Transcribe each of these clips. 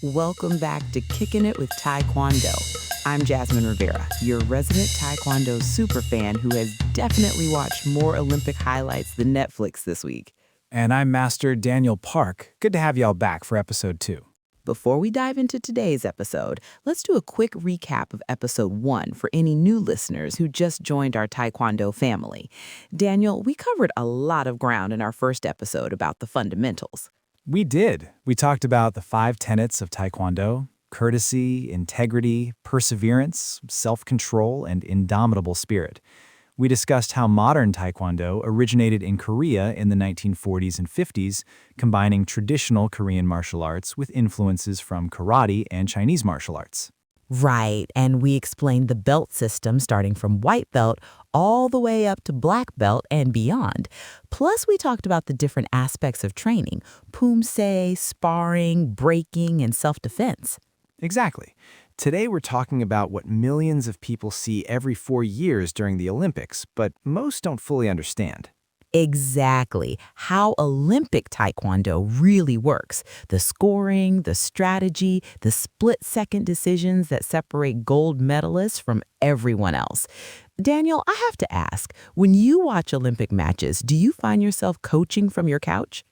Welcome back to Kicking It with Taekwondo. I'm Jasmine Rivera, your resident Taekwondo superfan who has definitely watched more Olympic highlights than Netflix this week. And I'm Master Daniel Park. Good to have y'all back for episode 2. Before we dive into today's episode, let's do a quick recap of episode 1 for any new listeners who just joined our Taekwondo family. Daniel, we covered a lot of ground in our first episode about the fundamentals. We did. We talked about the 5 tenets of Taekwondo: courtesy, integrity, perseverance, self-control, and indomitable spirit. We discussed how modern Taekwondo originated in Korea in the 1940s and 50s, combining traditional Korean martial arts with influences from karate and Chinese martial arts. Right, and we explained the belt system starting from white belt all the way up to black belt and beyond. Plus, we talked about the different aspects of training: Poomsae, sparring, breaking, and self-defense. Exactly. Today we're talking about what millions of people see every 4 years during the Olympics, but most don't fully understand. Exactly. How Olympic Taekwondo really works. The scoring, the strategy, the split-second decisions that separate gold medalists from everyone else. Daniel, I have to ask, when you watch Olympic matches, do you find yourself coaching from your couch?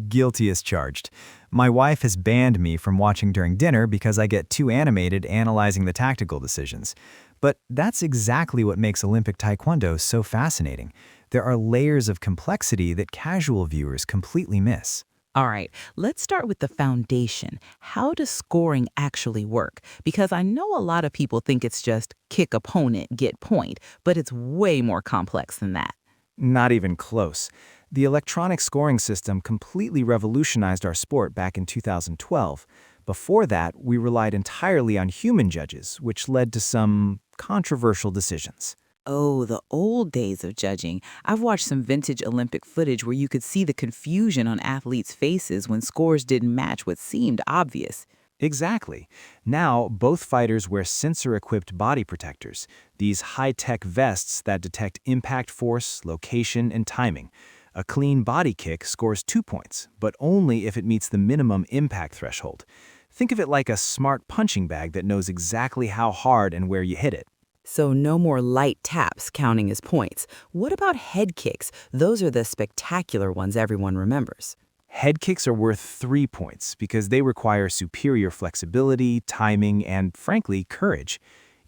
Guilty as charged. My wife has banned me from watching during dinner because I get too animated analyzing the tactical decisions. But that's exactly what makes Olympic Taekwondo so fascinating. There are layers of complexity that casual viewers completely miss. All right, let's start with the foundation. How does scoring actually work? Because I know a lot of people think it's just kick opponent, get point, but it's way more complex than that. Not even close. The electronic scoring system completely revolutionized our sport back in 2012. Before that, we relied entirely on human judges, which led to some controversial decisions. Oh, the old days of judging. I've watched some vintage Olympic footage where you could see the confusion on athletes' faces when scores didn't match what seemed obvious. Exactly. Now, both fighters wear sensor-equipped body protectors, these high-tech vests that detect impact force, location, and timing. A clean body kick scores 2 points, but only if it meets the minimum impact threshold. Think of it like a smart punching bag that knows exactly how hard and where you hit it. So no more light taps counting as points. What about head kicks? Those are the spectacular ones everyone remembers. Head kicks are worth 3 points because they require superior flexibility, timing, and, frankly, courage.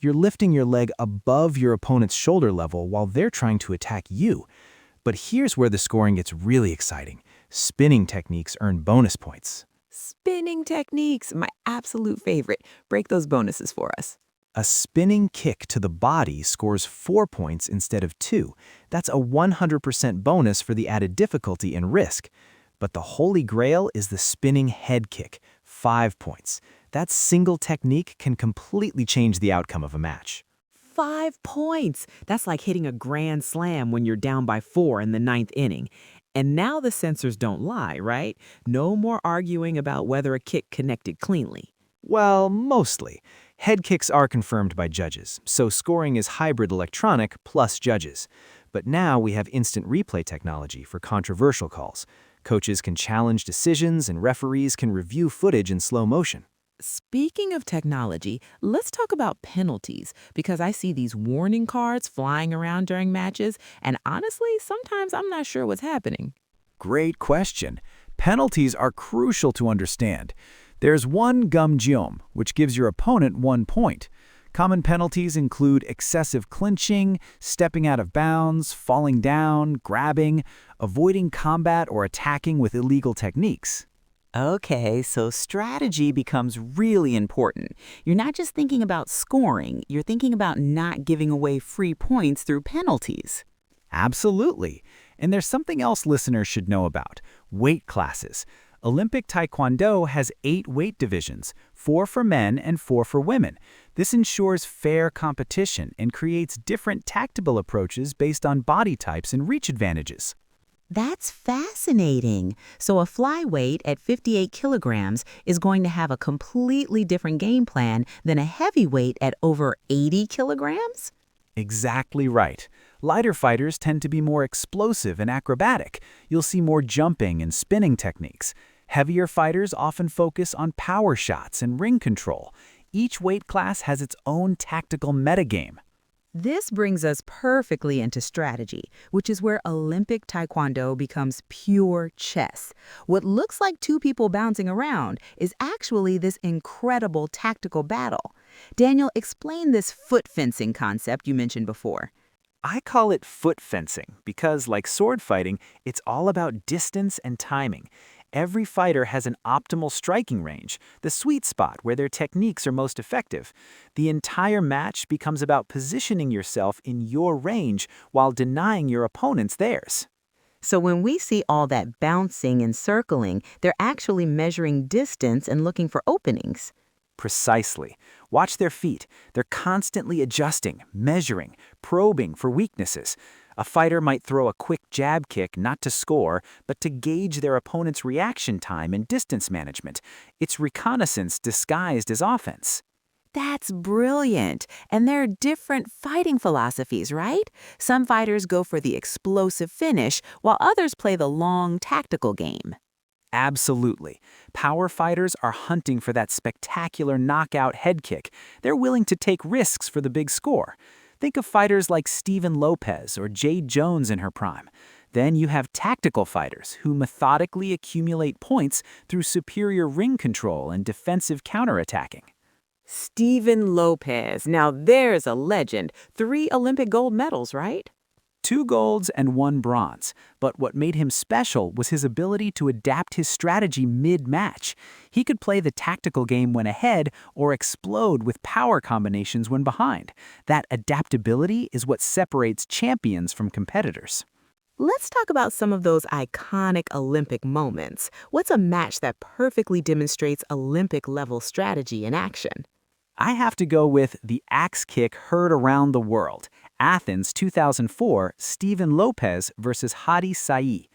You're lifting your leg above your opponent's shoulder level while they're trying to attack you. But here's where the scoring gets really exciting. Spinning techniques earn bonus points. Spinning techniques, my absolute favorite. Break those bonuses for us. A spinning kick to the body scores 4 points instead of 2. That's a 100% bonus for the added difficulty and risk. But the holy grail is the spinning head kick, 5 points. That single technique can completely change the outcome of a match. 5 points. That's like hitting a grand slam when you're down by 4 in the ninth inning. And now the censors don't lie, right? No more arguing about whether a kick connected cleanly. Well, mostly. Head kicks are confirmed by judges, so scoring is hybrid electronic plus judges. But now we have instant replay technology for controversial calls. Coaches can challenge decisions and referees can review footage in slow motion. Speaking of technology, let's talk about penalties, because I see these warning cards flying around during matches, and honestly, sometimes I'm not sure what's happening. Great question. Penalties are crucial to understand. There's one gumjeom, which gives your opponent 1 point. Common penalties include excessive clinching, stepping out of bounds, falling down, grabbing, avoiding combat, or attacking with illegal techniques. Okay, so strategy becomes really important. You're not just thinking about scoring, you're thinking about not giving away free points through penalties. Absolutely. And there's something else listeners should know about: weight classes. Olympic Taekwondo has 8 weight divisions, 4 for men and 4 for women. This ensures fair competition and creates different tactical approaches based on body types and reach advantages. That's fascinating. So a flyweight at 58 kilograms is going to have a completely different game plan than a heavyweight at over 80 kilograms? Exactly right. Lighter fighters tend to be more explosive and acrobatic. You'll see more jumping and spinning techniques. Heavier fighters often focus on power shots and ring control. Each weight class has its own tactical metagame. This brings us perfectly into strategy, which is where Olympic Taekwondo becomes pure chess. What looks like two people bouncing around is actually this incredible tactical battle. Daniel, explain this foot fencing concept you mentioned before. I call it foot fencing because, like sword fighting, it's all about distance and timing. Every fighter has an optimal striking range, the sweet spot where their techniques are most effective. The entire match becomes about positioning yourself in your range while denying your opponents theirs. So when we see all that bouncing and circling, they're actually measuring distance and looking for openings. Precisely. Watch their feet. They're constantly adjusting, measuring, probing for weaknesses. A fighter might throw a quick jab kick not to score, but to gauge their opponent's reaction time and distance management. It's reconnaissance disguised as offense. That's brilliant. And there are different fighting philosophies, right? Some fighters go for the explosive finish, while others play the long tactical game. Absolutely. Power fighters are hunting for that spectacular knockout head kick. They're willing to take risks for the big score. Think of fighters like Steven Lopez or Jade Jones in her prime. Then you have tactical fighters who methodically accumulate points through superior ring control and defensive counterattacking. Steven Lopez. Now there's a legend. 3 Olympic gold medals, right? 2 golds and 1 bronze, but what made him special was his ability to adapt his strategy mid-match. He could play the tactical game when ahead or explode with power combinations when behind. That adaptability is what separates champions from competitors. Let's talk about some of those iconic Olympic moments. What's a match that perfectly demonstrates Olympic-level strategy in action? I have to go with the axe kick heard around the world. Athens 2004, Steven Lopez versus Hadi Saei.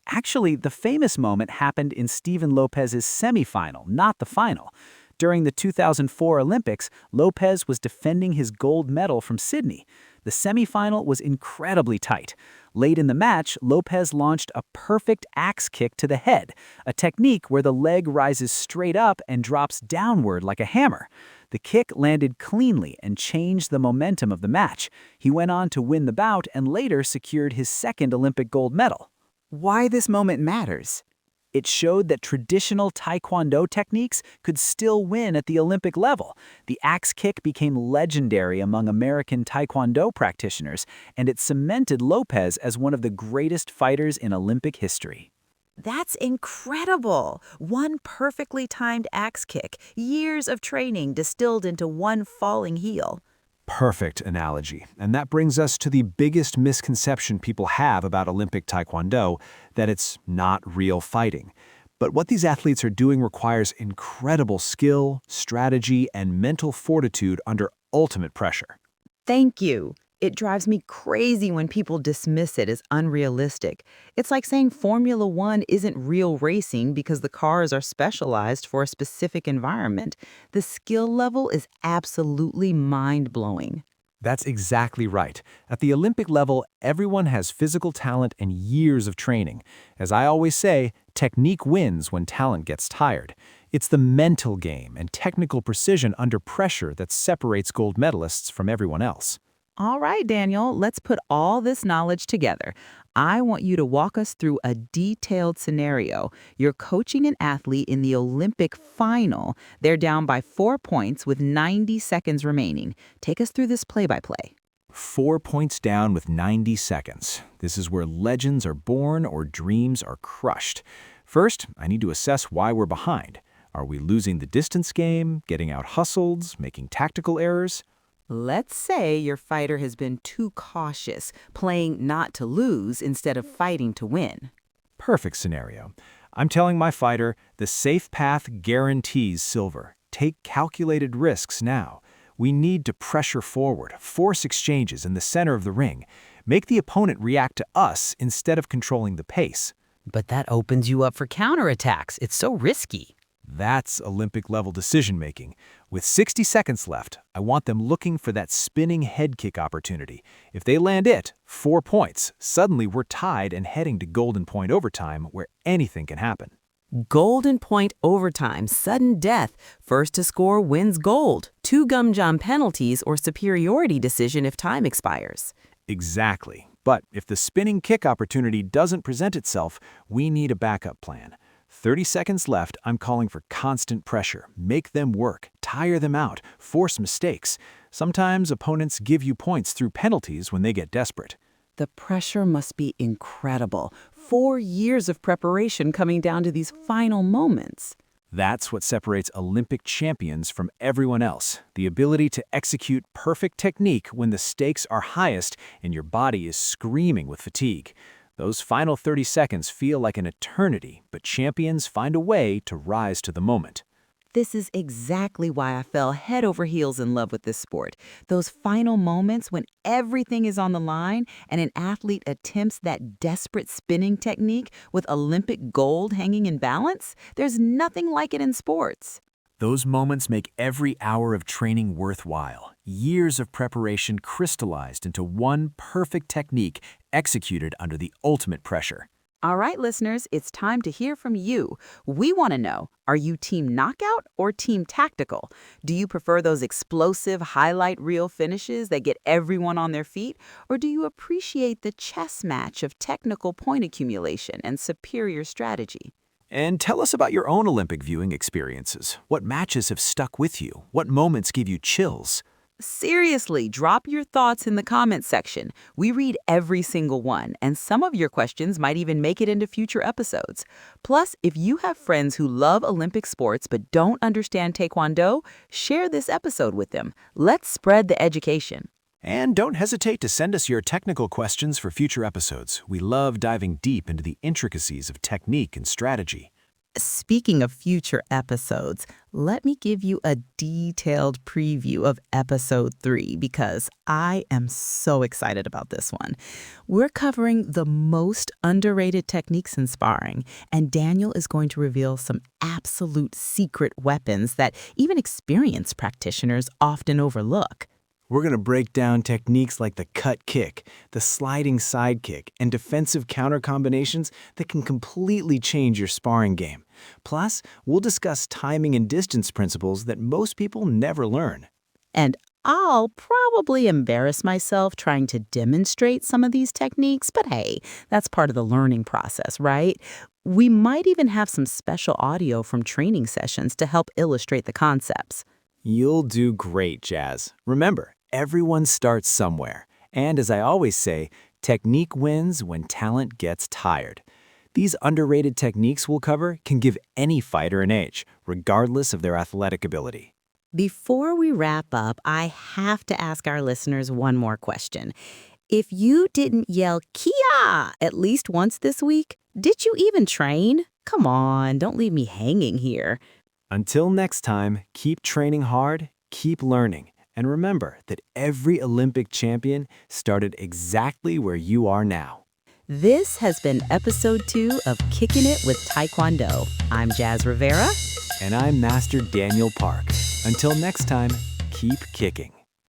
Actually, the famous moment happened in Steven Lopez's semifinal, not the final. During the 2004 Olympics, Lopez was defending his gold medal from Sydney. The semifinal was incredibly tight. Late in the match, Lopez launched a perfect axe kick to the head, a technique where the leg rises straight up and drops downward like a hammer. The kick landed cleanly and changed the momentum of the match. He went on to win the bout and later secured his 2nd Olympic gold medal. Why this moment matters? It showed that traditional Taekwondo techniques could still win at the Olympic level. The axe kick became legendary among American Taekwondo practitioners, and it cemented Lopez as one of the greatest fighters in Olympic history. That's incredible! One perfectly timed axe kick, years of training distilled into one falling heel. Perfect analogy. And that brings us to the biggest misconception people have about Olympic Taekwondo, that it's not real fighting. But what these athletes are doing requires incredible skill, strategy, and mental fortitude under ultimate pressure. Thank you. It drives me crazy when people dismiss it as unrealistic. It's like saying Formula One isn't real racing because the cars are specialized for a specific environment. The skill level is absolutely mind-blowing. That's exactly right. At the Olympic level, everyone has physical talent and years of training. As I always say, technique wins when talent gets tired. It's the mental game and technical precision under pressure that separates gold medalists from everyone else. All right, Daniel, let's put all this knowledge together. I want you to walk us through a detailed scenario. You're coaching an athlete in the Olympic final. They're down by 4 points with 90 seconds remaining. Take us through this play-by-play. 4 points down with 90 seconds. This is where legends are born or dreams are crushed. First, I need to assess why we're behind. Are we losing the distance game, getting out-hustled, making tactical errors? Let's say your fighter has been too cautious, playing not to lose instead of fighting to win. Perfect scenario. I'm telling my fighter, the safe path guarantees silver. Take calculated risks now. We need to pressure forward, force exchanges in the center of the ring. Make the opponent react to us instead of controlling the pace. But that opens you up for counterattacks. It's so risky. That's Olympic-level decision-making. With 60 seconds left, I want them looking for that spinning head kick opportunity. If they land it, 4 points. Suddenly we're tied and heading to golden point overtime where anything can happen. Golden point overtime, sudden death. First to score wins gold. 2 gum jam penalties or superiority decision if time expires. Exactly. But if the spinning kick opportunity doesn't present itself, we need a backup plan. 30 seconds left, I'm calling for constant pressure. Make them work, tire them out, force mistakes. Sometimes opponents give you points through penalties when they get desperate. The pressure must be incredible. 4 years of preparation coming down to these final moments. That's what separates Olympic champions from everyone else. The ability to execute perfect technique when the stakes are highest and your body is screaming with fatigue. Those final 30 seconds feel like an eternity, but champions find a way to rise to the moment. This is exactly why I fell head over heels in love with this sport. Those final moments when everything is on the line and an athlete attempts that desperate spinning technique with Olympic gold hanging in balance, there's nothing like it in sports. Those moments make every hour of training worthwhile. Years of preparation crystallized into one perfect technique executed under the ultimate pressure. All right, listeners, it's time to hear from you. We want to know, are you team knockout or team tactical? Do you prefer those explosive highlight reel finishes that get everyone on their feet? Or do you appreciate the chess match of technical point accumulation and superior strategy? And tell us about your own Olympic viewing experiences. What matches have stuck with you? What moments give you chills? Seriously, drop your thoughts in the comments section. We read every single one, and some of your questions might even make it into future episodes. Plus, if you have friends who love Olympic sports but don't understand Taekwondo, share this episode with them. Let's spread the education. And don't hesitate to send us your technical questions for future episodes. We love diving deep into the intricacies of technique and strategy. Speaking of future episodes, let me give you a detailed preview of episode 3 because I am so excited about this one. We're covering the most underrated techniques in sparring, and Daniel is going to reveal some absolute secret weapons that even experienced practitioners often overlook. We're going to break down techniques like the cut kick, the sliding side kick, and defensive counter combinations that can completely change your sparring game. Plus, we'll discuss timing and distance principles that most people never learn. And I'll probably embarrass myself trying to demonstrate some of these techniques, but hey, that's part of the learning process, right? We might even have some special audio from training sessions to help illustrate the concepts. You'll do great, Jazz. Remember, everyone starts somewhere. And as I always say, technique wins when talent gets tired. These underrated techniques we'll cover can give any fighter an edge, regardless of their athletic ability. Before we wrap up, I have to ask our listeners one more question. If you didn't yell Kia at least once this week, did you even train? Come on, don't leave me hanging here. Until next time, keep training hard, keep learning, and remember that every Olympic champion started exactly where you are now. This has been episode 2 of Kicking It with Taekwondo. I'm Jazz Rivera. And I'm Master Daniel Park. Until next time, keep kicking.